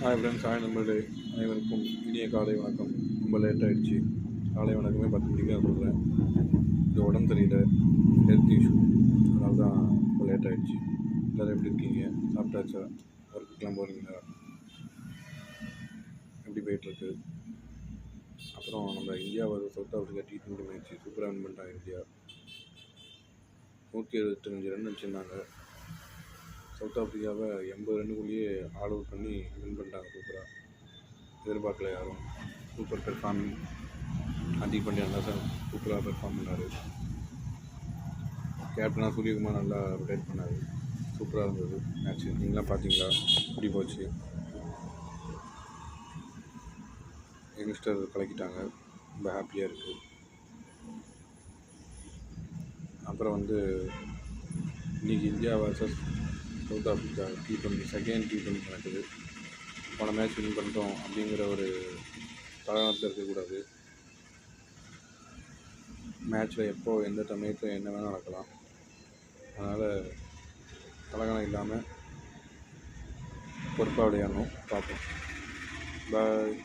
Hi friends, hi நண்பர்களே, அனைவருக்கும் இனிய காலை வணக்கம். ரொம்ப லேட் ஆகிடுச்சு. காலை வணக்கமே 10 மணிக்கு தான் சொல்கிறேன். இந்த உடம்பு சரியில்லை, ஹெல்த் இஷ்யூ, அதனால தான் ரொம்ப லேட் ஆகிடுச்சு. எல்லோரும் எப்படி இருக்கீங்க? சாப்பிட்டாச்சா? ஒர்க்குக்கெலாம் போகிறீங்களா? எப்படி போயிட்டுருக்கு? அப்புறம் நம்ம India south Africa T20 match சூப்பராக வின் பண்ணிட்டாங்க. இந்தியா 175 ரன் வச்சுருந்தாங்க. சவுத் ஆஃப்ரிக்காவை 80 ரன்னுக்குள்ளேயே ஆல் அவுட் பண்ணி வின் பண்ணிட்டாங்க. சூப்பராக எதிர்பார்க்கல யாரும். Super performing. ஹார்திக் பாண்டியா நல்லா சார் சூப்பராக பெர்ஃபார்ம் பண்ணார். கேப்டனாக சூரியகுமார் நல்லா ரொட்டேட் பண்ணார். சூப்பராக இருந்தது மேட்ச்சு. நீங்களாம் பார்த்தீங்களா எப்படி போச்சு? யங்ஸ்டர் கலக்கிட்டாங்க, ரொம்ப ஹாப்பியாக இருக்குது. அப்புறம் இன்றைக்கி India versus south Africa T20 second T20 நடக்குது. போன மேட்ச் வின் பண்ணிட்டோம் அப்படிங்கிற ஒரு தலகணத்தில் இருக்கக்கூடாது. மேட்ச்சில் எப்போ எந்த சமயத்தில் என்ன வேணால் நடக்கலாம். அதனால் தலகணம் இல்லாமல் பொறுப்பாக விளையாடணும். பார்ப்போம். பாய்.